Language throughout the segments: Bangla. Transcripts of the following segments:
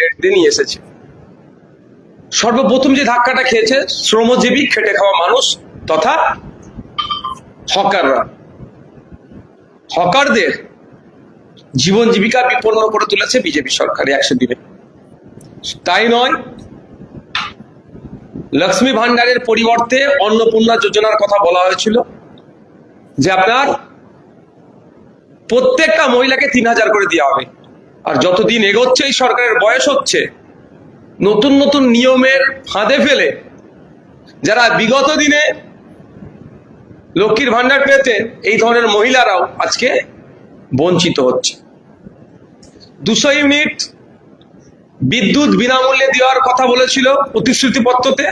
রেট দিয়ে নিয়ে এসেছে। সর্বপ্রথম যে ধাক্কাটা খেয়েছে শ্রমজীবী খেটে খাওয়া মানুষ তথা হকাররা। হকারদের জীবন জীবিকা বিপন্ন করে তুলেছে বিজেপি সরকার 100 দিনে। তাই নয়, লক্ষ্মী ভান্ডারের পরিবর্তে অন্নপূর্ণা যোজনার কথা বলা হয়েছিল, যে আপনার প্রত্যেকটা মহিলাকে 3000 করে দেওয়া হবে। আর যতদিন এগোচ্ছে এই সরকারের বয়স হচ্ছে, নতুন নতুন নিয়মের ফাঁদে ফেলে যারা বিগত দিনে লক্ষ্মীর ভান্ডার পেতেন, এই ধরনের মহিলারাও আজকে বঞ্চিত হচ্ছে। 200 ইউনিট বিদ্যুৎ বিনামূল্যে দেওয়ার কথা বলেছিল প্রতিশ্রুতিপত্রতে,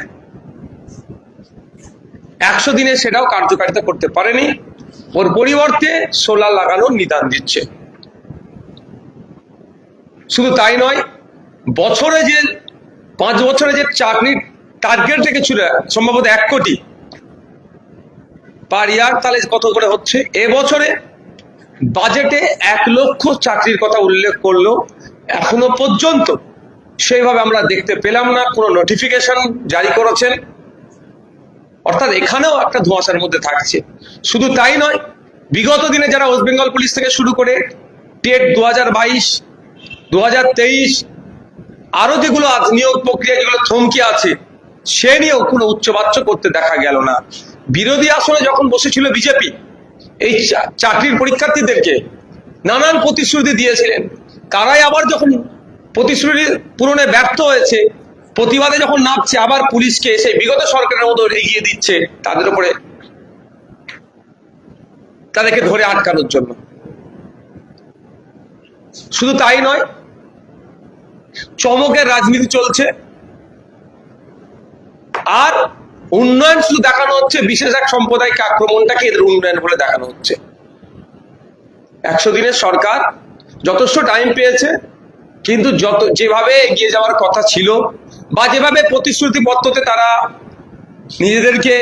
100 দিনে সেটাও কার্যকারিতা করতে পারেনি। ওর পরিবর্তে সোলার লাগানোর নিদান দিচ্ছে। শুধু তাই নয়, বছরে যে 5 বছরে যে চাকরির টার্গেট রেখেছিল সম্ভবত 1 কোটি পার ইয়ার, তাহলে কত করে হচ্ছে? এবছরে বাজেটে 1 লক্ষ চাকরির কথা উল্লেখ করলো, এখনো পর্যন্ত সেইভাবে আমরা দেখতে পেলাম না। কোনো নোটিফিকেশন জারি করেছেন, অর্থাৎ এখানেও একটা ধোঁয়াশার মধ্যে থাকছে। শুধু তাই নয়, বিগত দিনে যারা ওয়েস্ট বেঙ্গল পুলিশ থেকে শুরু করে টেট 2022, 2023 আরো যেগুলো নিয়োগ প্রক্রিয়া যেগুলো থমকে আছে, সে নিয়েও কোনো উচ্চবাচ্য করতে দেখা গেল না। বিরোধী আসনে যখন বসেছিল বিজেপি, এই চাকরির পরীক্ষার্থীদেরকে নানান প্রতিশ্রুতি দিয়েছিলেন। তারাই আবার যখন প্রতিশ্রুতি পূরণে ব্যর্থ হয়েছে, প্রতিবাদে যখন নামছে, আবার পুলিশকে এসে বিগত সরকারের মতো এগিয়ে দিচ্ছে তাদের উপরে, তাদেরকে ধরে আটকানোর জন্য। শুধু তাই নয়, চমকের রাজনীতি চলছে। আর উন্নয়ন শুধু দেখানো হচ্ছে, বিশেষ এক সম্প্রদায়কে আক্রমণটাকে এদের উন্নয়ন বলে দেখানো হচ্ছে। 100 দিনের সরকার যথেষ্ট টাইম পেয়েছে, কিন্তু যেভাবে এগিয়ে যাওয়ার কথা ছিল বা যেভাবে প্রতিশ্রুতিপত্রতে তারা নিজেদেরকে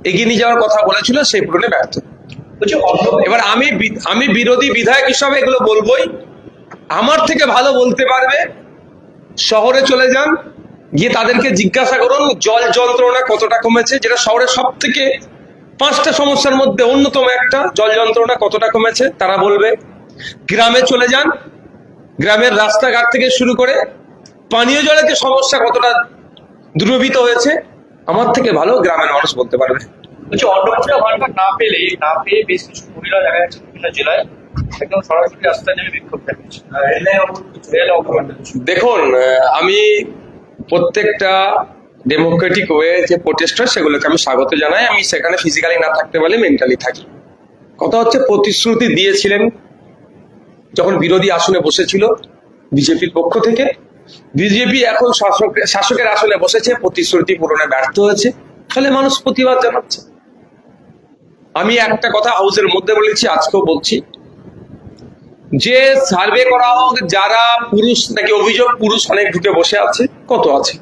এগিয়ে নিয়ে যাওয়ার কথা বলেছিল, সেই পূরণে ব্যর্থ। এবার আমি বিরোধী বিধায়ক হিসাবে এগুলো বলবোই। আমার থেকে ভালো বলতে পারবে, শহরে চলে যান, গিয়ে তাদেরকে জিজ্ঞাসা করুন জল যন্ত্রণা কতটা কমেছে, যেটা শহরের সব থেকে 5টা সমস্যার মধ্যে অন্যতম একটা, জল যন্ত্রণা কতটা কমেছে তারা বলবে। গ্রামে চলে যান, গ্রামের রাস্তাঘাট থেকে শুরু করে পানীয় জলের যে সমস্যা কতটা দূরীভূত হয়েছে, আমার থেকে ভালো গ্রামের মানুষ বলতে পারবে। অন্নপূর্ণা ভান্ডার না পেয়ে বেশ কিছু মহিলা দেখা যাচ্ছে বিভিন্ন জেলায় একদম সরাসরি রাস্তায় নেমে বিক্ষোভ দেখাচ্ছে। দেখুন, আমি প্রত্যেকটা ডেমোক্রেটিক ওয়ে যে প্রোটেস্টার, সেগুলোকে আমি স্বাগত জানাই। আমি সেখানে ফিজিক্যালি না থাকতে পারলে মেন্টালি থাকি। কথা হচ্ছে, প্রতিশ্রুতি দিয়েছিলেন যখন বিরোধী আসনে বসেছিল বিজেপির পক্ষ থেকে, বিজেপি এখন শাসকের আসনে বসেছে, প্রতিশ্রুতি পূরণে ব্যর্থ হয়েছে, ফলে মানুষ প্রতিবাদ জানাচ্ছে। আমি একটা কথা হাউসের মধ্যে বলেছি, আজকেও বলছি, যে সার্ভে করা হোক, যারা পুরুষ নাকি অভিযোগ পুরুষ অনেক ঢুকে বসে আছে, কত আছে,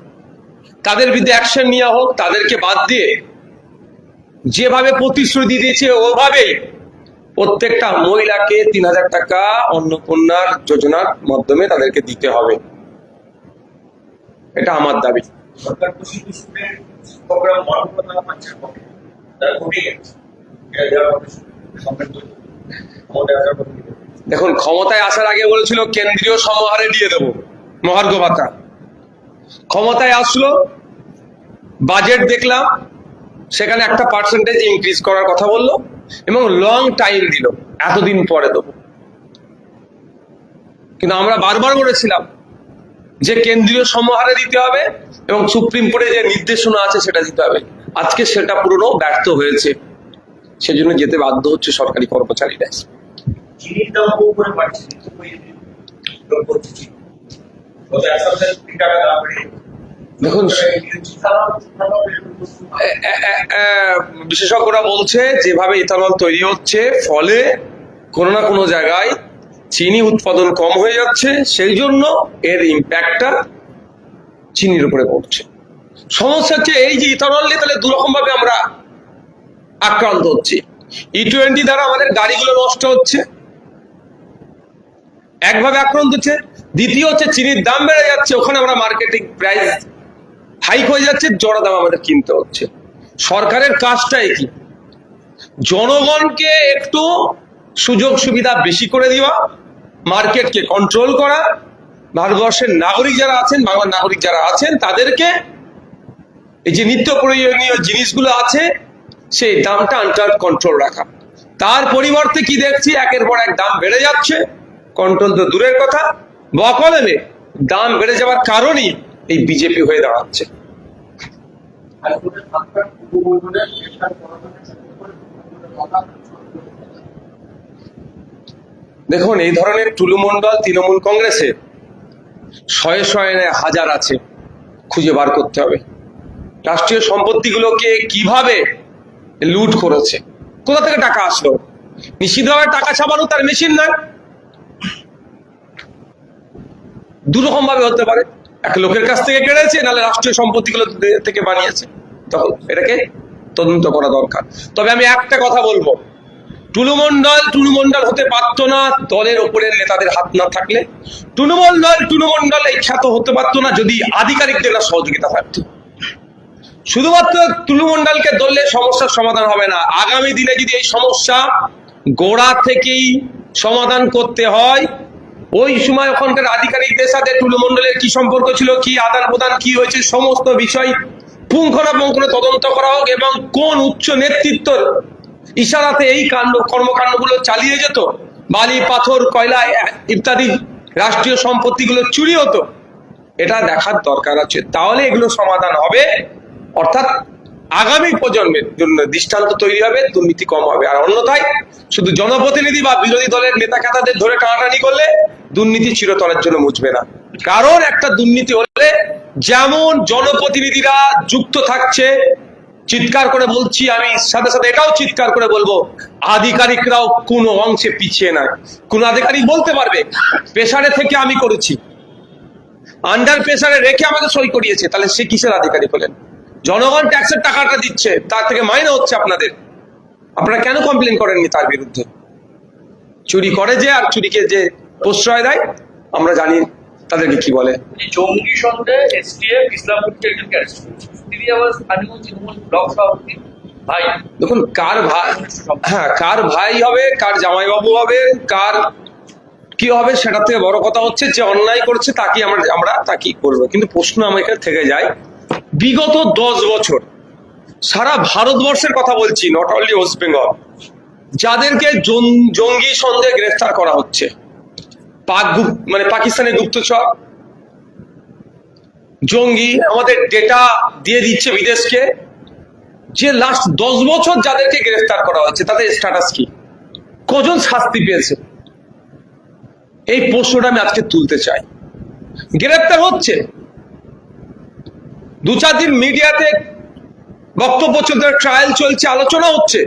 তাদের বিরুদ্ধে অ্যাকশন নেওয়া হোক। তাদেরকে বাদ দিয়ে যেভাবে প্রতিশ্রুতি দিয়েছে ওভাবেই প্রত্যেকটা মহিলাকে 3000 টাকা অন্নপূর্ণার যোজনার মাধ্যমে তাদেরকে দিতে হবে, এটা আমার দাবি। দেখুন, ক্ষমতায় আসার আগে বলেছিল কেন্দ্রীয় সমহারে দিয়ে দেবো মহার্ঘ ভাতা। ক্ষমতায় আসলো, বাজেট দেখলাম, সেখানে একটা পার্সেন্টেজ ইনক্রিজ করার কথা বললো এবং লং টাইম দিল, এতদিন পরে দেবো। কিন্তু আমরা বারবার বলেছিলাম যে কেন্দ্রীয় সমহারে দিতে হবে এবং সুপ্রিম কোর্টে যে নির্দেশনা আছে সেটা দিতে হবে। আজকে সেটা পুরনো ব্যর্থ হয়েছে, সেজন্য যেতে বাধ্য হচ্ছে সরকারি কর্মচারীরা। দেখুন, বিশেষজ্ঞরা বলছে যেভাবে ইথানল তৈরি হচ্ছে, ফলে কোনো না কোনো জায়গায় চিনি উৎপাদন কম হয়ে যাচ্ছে, সেই জন্য এর ইম্প্যাক্টটা চিনির উপরে পড়ছে। সমস্যা হচ্ছে এই যে ইথানল নিয়ে তাহলে 2 রকম ভাবে আমরা আক্রান্ত হচ্ছি। E20 দ্বারা আমাদের গাড়িগুলো নষ্ট হচ্ছে, একভাবে আক্রান্ত হচ্ছে। দ্বিতীয় হচ্ছে চিনির দাম বেড়ে যাচ্ছে, ওখানে আমরা মার্কেটিং প্রাইস হাইক হয়ে যাচ্ছে, জড়া দাম আমাদের কিনতে হচ্ছে। সরকারের কাজটাই কি? জনগণকে একটু সুযোগ সুবিধা বেশি করে দেওয়া, মার্কেটকে কন্ট্রোল করা, ভারতবর্ষের নাগরিক যারা আছেন, বাংলার নাগরিক যারা আছেন, তাদেরকে এই যে নিত্য প্রয়োজনীয় জিনিসগুলো আছে সেই দামটা আন্ডার কন্ট্রোল রাখা। তার পরিবর্তে কি দেখছি, একের পর এক দাম বেড়ে যাচ্ছে, কন্ট্রোল তো দূরের কথা, বকলেনে দাম বেড়ে যাওয়ার কারণই এই বিজেপি হয়ে দাঁড়াচ্ছে। দেখুন, এই ধরনের টুলুমণ্ডল তৃণমূল কংগ্রেসে শয়ে শয়ে নয় হাজার আছে, খুঁজে বার করতে হবে রাষ্ট্রীয় সম্পত্তিগুলোকে কিভাবে লুট করেছে, কোথা থেকে টাকা আসলো। নিশ্চিতভাবে টাকা ছাপানো তার মেশিন নয়, দুরকম ভাবে হতে পারে, এক লোকের কাছ থেকে কেড়েছে, নাহলে রাষ্ট্রীয় সম্পত্তিগুলো থেকে বানিয়েছে। তখন এটাকে তদন্ত করা দরকার। তবে আমি একটা কথা বলবো, টুলুমণ্ডল হতে পারতো না দলের ওপরের নেতাদের হাত না থাকলে। টুলুমণ্ডল এই খ্যাত হতে পারতো না যদি আধিকারিকদের সহযোগিতা থাকতো। শুধুমাত্র টুলুমণ্ডলকে ধরলে সমস্যার সমাধান হবে না। আগামী দিনে যদি এই সমস্যা গোড়া থেকেই সমাধান করতে হয়, ওই সময় ওখানকার আধিকারিকদের সাথে টুলুমণ্ডলের কি সম্পর্ক ছিল, কি আদান প্রদান কি হয়েছে, সমস্ত বিষয় পুঙ্খানুপুঙ্খ তদন্ত করা হোক, এবং কোন উচ্চ নেতৃত্বর ইশারাতে এই কর্মকাণ্ডগুলো চালিয়ে যেত, বালি পাথর কয়লা ইত্যাদি রাষ্ট্রীয় সম্পত্তিগুলো চুরি হতো, এটা দেখার দরকার আছে। তাহলে এগুলো সমাধান হবে, অর্থাৎ আগামী প্রজন্মের জন্য দৃষ্টান্ত তৈরি হবে, দুর্নীতি কম হবে। আর অন্যথায় শুধু জনপ্রতিনিধি বা বিরোধী দলের নেতা খাতাদের ধরে টানাটানি করলে দুর্নীতি চিরতরের জন্য মুছবে না। কারণ একটা দুর্নীতি হলে যেমন জনপ্রতিনিধিরা যুক্ত থাকছে, চিৎকার করে বলছি আমি, সাথে সাথে এটাও চিৎকার করে বলবো, আধিকারিকরাও কোনো অংশে পিছিয়ে না। কোন আধিকারিক বলতে পারবে প্রেসারে থেকে আমি করেছি, আন্ডার প্রেসারে রেখে আমাকে সই করিয়েছে, তাহলে সে কিসের আধিকারিক হলেন? জনগণ ট্যাক্সের টাকাটা দিচ্ছে, তার থেকে মাইনে হচ্ছে আপনাদের, আপনারা কেন কমপ্লেন করেননি তার বিরুদ্ধে? চুরি করে যে, আর চুরিকে যে প্রশ্রয় দেয়, আমরা জানি তাদেরকে কি বলে। জঙ্গি সন্দেহে এসটিএফ ইসলামপুরকে একজনকে অ্যারেস্ট করেছে, তিনি আবার স্থানীয় তৃণমূল ব্লক সভাপতি ভাই। দেখুন, কার ভাই, হ্যাঁ কার ভাই হবে, কার জামাইবাবু হবে, কার কি হবে, সেটা থেকে বড় কথা হচ্ছে যে অন্যায় করছে তাকে আমরা তাকে করবো। কিন্তু প্রশ্ন আমার এখানে থেকে যায়, বিগত 10 বছর সারা ভারতবর্ষের কথা বলছি, নট অনলি ওয়েস্ট বেঙ্গল, যাদেরকে জঙ্গি সন্দেহে গ্রেফতার করা হচ্ছে, পাকিস্তানের গুপ্তচর জঙ্গি আমাদের ডেটা দিয়ে দিচ্ছে বিদেশকে, যে লাস্ট 10 বছর যাদেরকে গ্রেফতার করা হচ্ছে তাদের স্ট্যাটাস কি, কজন শাস্তি পেয়েছে, এই প্রশ্নটা আমি আজকে তুলতে চাই। গ্রেফতার হচ্ছে, 2-4 দিন মিডিয়াতে বক্তব্য চলছে, ট্রায়াল চলছে, আলোচনা হচ্ছে,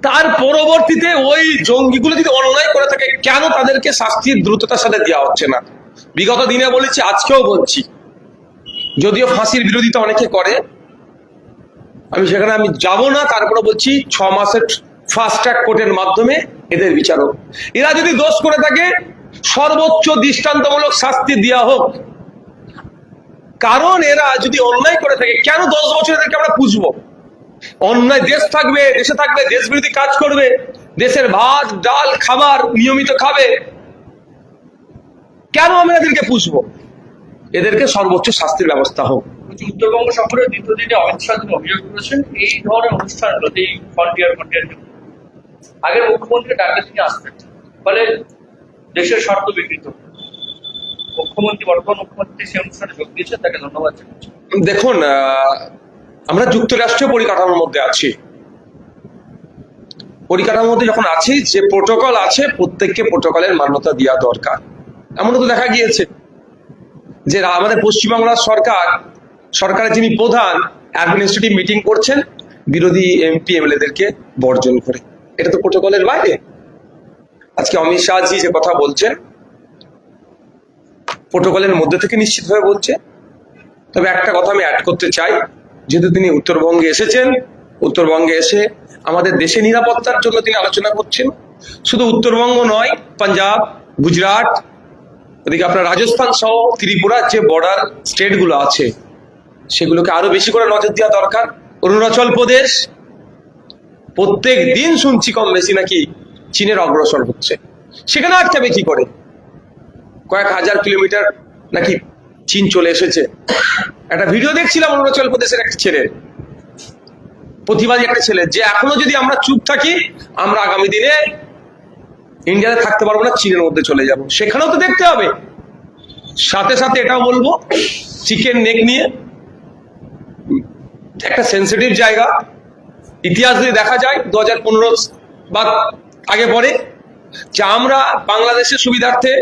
তার পরবর্তীতে ওই জঙ্গিগুলো যদি অন্যায় করে থাকে, কেন তাদেরকে শাস্তির দ্রুততার সাথে দেওয়া হচ্ছে না? বিগত দিনে বলেছি, আজকেও বলছি, যদিও ফাঁসির বিরোধিতা অনেকে করে, আমি সেখানে যাব না, তারপরে বলছি 6 মাসের ফাস্ট ট্র্যাক কোর্টের মাধ্যমে এদের বিচার হোক। এরা যদি দোষ করে থাকে, সর্বোচ্চ দৃষ্টান্তমূলক শাস্তি দেওয়া হোক। কারণ এরা যদি অন্যায় করে থাকে, কেন 10 বছর এদেরকে আমরা পুষবো? অন্যায় দেশে থাকবে, দেশ বিরোধী কাজ করবে, দেশের ভাত ডাল খাবার নিয়মিত খাবে, কেন আমরা এদেরকে পুষবো? এদেরকে সর্বোচ্চ শাস্তির ব্যবস্থা হোক। উত্তরবঙ্গ সফরের দ্বিতীয় দিনে অমিত শাহ তিনি অভিযোগ করেছেন, এই ধরনের অনুষ্ঠানগুলোতে, এই ফ্রন্টিয়ার আগের মুখ্যমন্ত্রী ডাকলে তিনি আসতেন, ফলে দেশের স্বার্থ বিকৃত। বর্তমান মুখ্যমন্ত্রী সেই অনুষ্ঠানে যোগ দিয়েছেন, তাকে ধন্যবাদ জানাচ্ছি। দেখুন, আমরা যুক্তরাষ্ট্রীয় পরিকাঠামোর মধ্যে আছি, পরিকাঠামোর মধ্যে যখন আছি, যে প্রোটোকল আছে প্রত্যেককে প্রোটোকলের মান্যতা দেওয়া দরকার। এমনও তো দেখা গিয়েছে যে আমাদের পশ্চিমবাংলার সরকারের যিনি প্রধান, অ্যাডমিনিস্ট্রেটিভ মিটিং করছেন বিরোধী এমপি এমএলএদেরকে বর্জন করে, এটা তো প্রোটোকলের বাইরে। আজকে অমিত শাহজি যে কথা বলছেন, প্রোটোকলের মধ্যে থেকে নিশ্চিতভাবে বলছে। তবে একটা কথা আমি অ্যাড করতে চাই, যেহেতু তিনি উত্তরবঙ্গে এসেছেন, উত্তরবঙ্গে এসে আমাদের দেশে নিরাপত্তার জন্য তিনি আলোচনা করছেন। শুধু উত্তরবঙ্গ নয়, পাঞ্জাব, গুজরাট, ওদিকে আপনার রাজস্থান সহ ত্রিপুরার যে বর্ডার স্টেটগুলো আছে সেগুলোকে আরো বেশি করে নজর দেওয়া দরকার। অরুণাচল প্রদেশ প্রত্যেক দিন শুনছি কম বেশি নাকি চীনের অগ্রসর হচ্ছে, সেখানে আটকাবে কি করে? কয়েক হাজার কিলোমিটার নাকি চীন চলে এসেছে। একটা ভিডিও দেখছিলাম অরুণাচল প্রদেশের একটা ছেলে, প্রতিবাদী একটা ছেলে, যে এখনো যদি আমরা চুপ থাকি আমরা আগামী দিনে ইন্ডিয়াতে থাকতে পারবো না, চীনের মধ্যে চলে যাব। সেখানেও তো দেখতে হবে। সাথে সাথে এটাও বলবো, চিকেন নেক নিয়ে একটা সেন্সিটিভ জায়গা। ইতিহাস যদি দেখা যায় 2015 বা আগে পরে, যে আমরা বাংলাদেশের সুবিধার্থে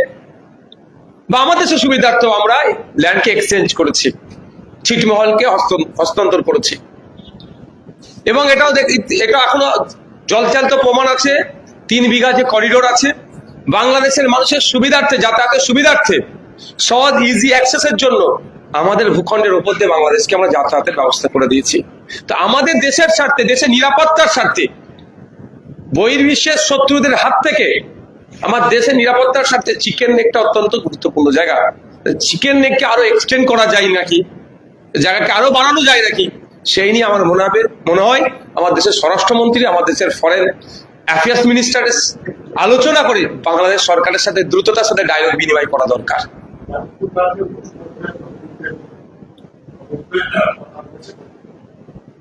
বা আমাদের দেশের সুবিধার্থে আমরা ল্যান্ডকে এক্সচেঞ্জ করেছি, ছিটমহলকে হস্তান্তর করেছি। এবং এটা এখনো জলচালিত প্রমাণ আছে। 3 বিঘা যে করিডোর আছে বাংলাদেশের মানুষের সুবিধার্থে, যাতায়াতের সুবিধার্থে, সহজ ইজি অ্যাক্সেসের জন্য আমাদের ভূখণ্ডের উপর দিয়ে বাংলাদেশকে আমরা যাতায়াতের ব্যবস্থা করে দিয়েছি। তো আমাদের দেশের স্বার্থে, দেশের নিরাপত্তার স্বার্থে, বহির্বিশ্বের শত্রুদের হাত থেকে আমার দেশের নিরাপত্তার স্বার্থে চিকেন নেকটা অত্যন্ত গুরুত্বপূর্ণ জায়গা। চিকেন নেককে আরো এক্সটেন্ড করা যায় নাকি, জায়গাকে আরো বাড়ানো যায় নাকি, সেই নিয়ে আমার মনে হয় আমার দেশের স্বরাষ্ট্রমন্ত্রী, আমার দেশের ফরেন অ্যাফেয়ার্স মিনিস্টার আলোচনা করে বাংলাদেশ সরকারের সাথে দ্রুততার সাথে ডায়লগ বিনিময় করা দরকার।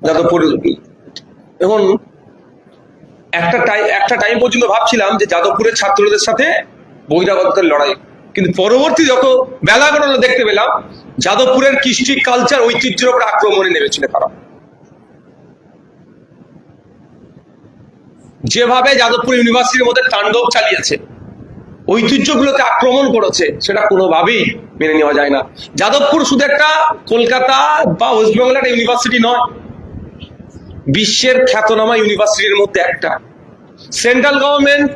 যাদবপুর এখন একটা টাইম পর্যন্ত ভাবছিলাম যে যাদবপুরের ছাত্রদের সাথে বহিরাগতদের লড়াই, কিন্তু পরবর্তী যত বেলা গড়ালো দেখতে পেলাম যাদবপুরের কৃষ্টি কালচার ঐতিহ্যের উপর আক্রমণে নেমেছিল তারা। যেভাবে যাদবপুর ইউনিভার্সিটির মধ্যে তাণ্ডব চালিয়েছে, ঐতিহ্যগুলোকে আক্রমণ করেছে, সেটা কোনোভাবেই মেনে নেওয়া যায় না। যাদবপুর শুধু একটা কলকাতা বা ওয়েস্ট বেঙ্গলের ইউনিভার্সিটি নয়, বিশ্বের খ্যাতনামা ইউনিভার্সিটির মধ্যে একটা। Central government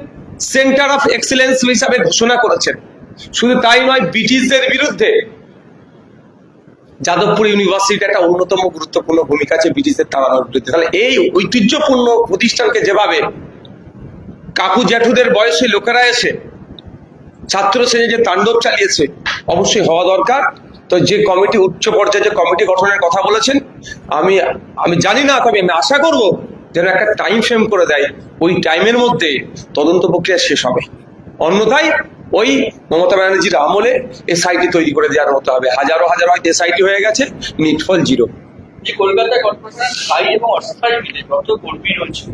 centre of excellence হিসাবে ঘোষণা করেছেন। শুধু তাই নয়, ব্রিটিশদের বিরুদ্ধে যাদবপুর ইউনিভার্সিটি একটা অন্যতম গুরুত্বপূর্ণ ভূমিকা আছে ব্রিটিশদের তাড়ানোর বিরুদ্ধে। তাহলে এই ঐতিহ্যপূর্ণ প্রতিষ্ঠানকে যেভাবে কাকু জ্যাঠুদের বয়সী লোকেরা এসে ছাত্র শ্রেণী যে তাণ্ডব চালিয়েছে, অবশ্যই হওয়া দরকার। তো যে কমিটি, উচ্চ পর্যায়ে যে কমিটি গঠনের কথা বলেছেন, আমি জানি না, তবে আমি আশা করব যেন একটা টাইম ফ্রেম করে দেয়, ওই টাইমের মধ্যে তদন্ত প্রক্রিয়া শেষ হবে। অন্যথায় ওই মমতা ব্যানার্জির আমলে এসআইটি তৈরি করে দেওয়ার মতো হবে। হাজারো হয়তো এসআইটি হয়ে গেছে, নিটফল 0। যে কলকাতা কর্পোরেশনের স্থায়ী এবং অস্থায়ী মিলে যত কর্মী রয়েছে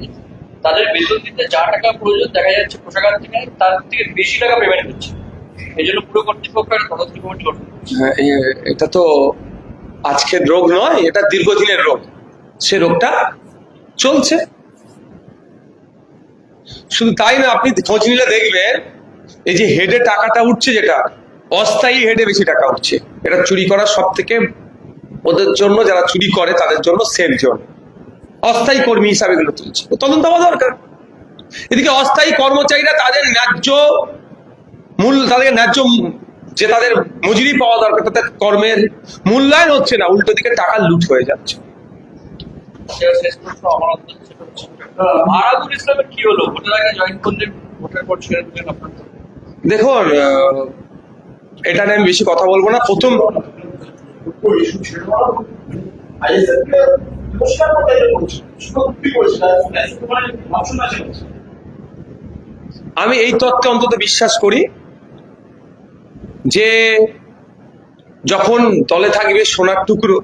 তাদের বেতন দিতে যা টাকা প্রয়োজন দেখা যাচ্ছে কোষাগার থেকে তার থেকে বেশি টাকা পেমেন্ট হচ্ছে। এই জন্য পুরো কর্তৃপক্ষ একটা তদন্ত কমিটি গঠন করছে। এটা তো আজকের রোগ নয়, এটা দীর্ঘদিনের রোগ। সে রোগটা চলছে। শুধু তাই না, আপনি খোঁজ নিলে দেখবেন এই যে হেডে টাকাটা উঠছে, যেটা অস্থায়ী হেডে বেশি টাকা উঠছে। এটা চুরি করার সব থেকে ওদের জন্য, যারা চুরি করে তাদের জন্য সেফ জোন। অস্থায়ী কর্মী হিসাবে এগুলো তুলছে, তদন্ত হওয়া দরকার। এদিকে অস্থায়ী কর্মচারীরা তাদের ন্যায্য যে তাদের মজুরি পাওয়া দরকার, তাদের কর্মের মূল্যায়ন হচ্ছে না, উল্টো দিকে টাকা লুট হয়ে যাচ্ছে। শেষ প্রশ্ন আমার সেটা হচ্ছে আরাবুল ইসলামের কি হলো? ভোটের আগে জয়েন করলেন, ভোটের পর ছেড়ে দিলেন আপনার। দেখুন, এটা নিয়ে আমি বেশি কথা বলবো না। প্রথম আমি এই তত্ত্বে অন্তত বিশ্বাস করি যে যখন দলে থাকবে সোনার টুকরো,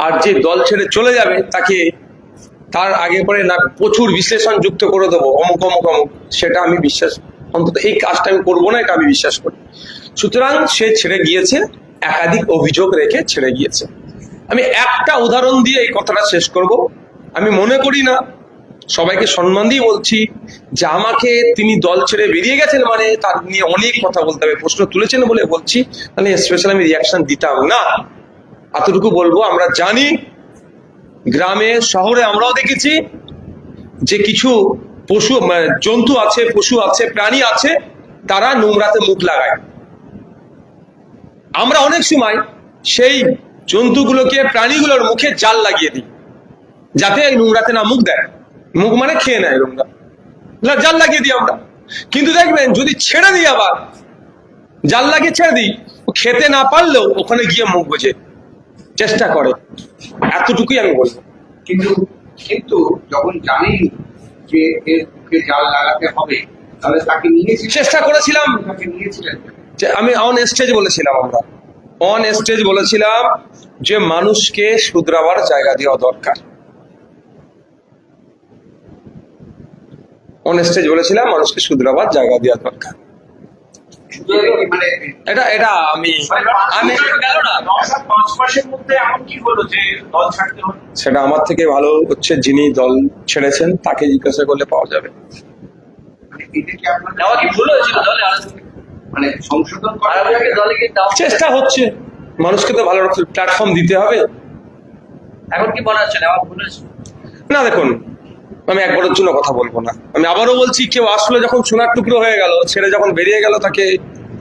আর যে দল ছেড়ে চলে যাবে তাকে তার আগে পরে না প্রচুর বিশ্লেষণ যুক্ত করে দেবো অমুক অমুক অমুক, সেটা আমি বিশ্বাস, অন্তত এই কাজটা আমি করবো না, এটা আমি বিশ্বাস করি। সুতরাং সে ছেড়ে গিয়েছে, একাধিক অভিযোগ রেখে ছেড়ে গিয়েছে। আমি একটা উদাহরণ দিয়ে এই কথাটা শেষ করব। আমি মনে করি না, সবাইকে সম্মান দিয়ে বলছি, যে আমাকে তিনি দল ছেড়ে বেরিয়ে গেছেন মানে তার নিয়ে অনেক কথা বলতে হবে, প্রশ্ন তুলেছেন বলে বলছি, তাহলে স্পেশাল আমি রিয়াকশন দিতাম না। এতটুকু বলবো, আমরা জানি গ্রামে শহরে আমরাও দেখেছি যে কিছু জন্তু আছে, পশু আছে, প্রাণী আছে, তারা নোংরাতে মুখ লাগায়। আমরা অনেক সময় সেই জন্তুগুলোকে, প্রাণীগুলোর মুখে জাল লাগিয়ে দিই, যাতে এই নোংরাতে না মুখ দেয়। মুখ মানে খেয়ে নেয় নোংরা, জাল লাগিয়ে দিই আমরা। কিন্তু দেখবেন যদি ছেড়ে দিই, আবার জাল লাগিয়ে ছেড়ে দিই, ও খেতে না পারলেও ওখানে গিয়ে মুখ বুঝে চেষ্টা করে। এতটুকুই আমি বলবো। কিন্তু কিন্তু যখন জানেন যে এর মুখে জাল লাগাতে হবে, তাহলে তাকে নিয়েছিলেন, চেষ্টা করেছিলাম, তাকে নিয়েছিলেন। যে আমি অন স্টেজ বলেছিলাম, আমরা অন স্টেজ বলেছিলাম যে মানুষকে শুধরাবার জায়গা দেওয়া দরকার। অন স্টেজ বলেছিলাম মানুষকে শুধরাবার জায়গা দেওয়া দরকার। মানে এটা এটা আমি আমি গেল না 5 মাসের মধ্যে এমন কি হলো যে দল ছাড়তে হলো? সেটা আমার থেকে ভালো হচ্ছে যিনি দল ছেড়েছেন তাকে জিজ্ঞাসা করলে পাওয়া যাবে। মানে এটা কি আপনার নেওয়া কি ভুল হয়েছিল দলে? মানে সংশোধন আর করা আপনাকে দলে গিয়ে দাও চেষ্টা হচ্ছে, মানুষকে তো ভালো প্ল্যাটফর্ম দিতে হবে। এখন কি মনে হচ্ছে নেওয়া ভুল হয়েছে? না দেখুন, আমি একবারের জন্য কথা বলবো না। আমি আবারও বলছি, কেউ আসলে যখন সোনার টুকরো হয়ে গেল, ছেড়ে যখন বেরিয়ে গেল, তাকে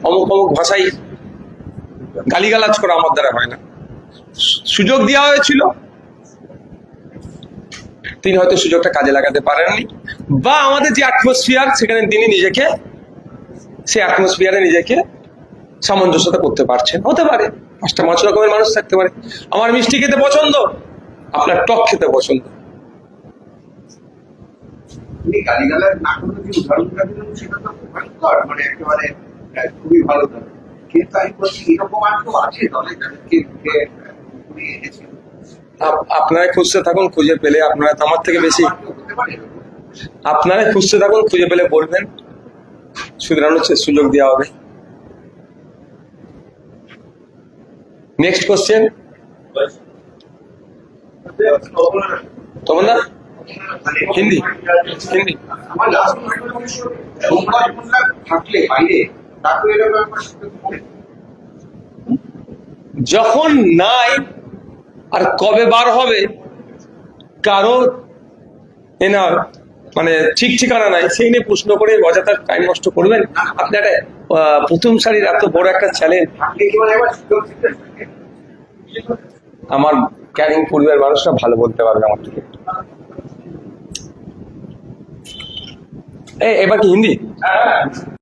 অমুক অমুক ভাষায় গালিগালাজ করা আমার দ্বারা হয় না। সুযোগ দেওয়া হয়েছিল, তিনি হয়তো সুযোগটা কাজে লাগাতে পারেননি, বা আমাদের যে অ্যাটমসফিয়ার সেখানে তিনি নিজেকে, সেই অ্যাটমসফিয়ারে নিজেকে সামঞ্জস্যতা করতে পারছেন। হতে পারে 5 রকমের মানুষ থাকতে পারে। আমার মিষ্টি খেতে পছন্দ, আপনার টক খেতে পছন্দ। তিনি গালিগালাজ না করে যে উদাহরণটা দিলেন সেটা তো ভয়ঙ্কর, মানে একেবারে খুবই ভালো দল। কিন্তু আমি বলছি এরকম আর কেউ আছে দলে যাদেরকে ঘুরিয়ে এনেছে? আপনারা খুঁজতে থাকুন, খুঁজে পেলে আপনারা তো আমার থেকে বেশি, আর কেউ হতে পারে এরকম? আপনারা খুঁজতে থাকুন, খুঁজে পেলে বলবেন, শুধরানোর সুযোগ দেওয়া হবে। Next question. তখন না মানে হিন্দি হিন্দি আমার লাস্ট সোমবার থাকলে বাইরে, তাকে এরকম একটা সুযোগ করে। যখন নাই আর কবে বার হবে কারো না, মানে ঠিক ঠিকানা নাই, সেই নিয়ে প্রশ্ন করে অযথা টাইম নষ্ট করবেন। আপনি একটা প্রথম সারির এত বড় একটা চ্যালেঞ্জ, থাকলে কি মানে এবার সুযোগ দিতে থাকে? আমার ক্যারিং পরিবার মানুষরা ভালো বলতে পারবে আমার থেকে। এবার কি হিন্দি?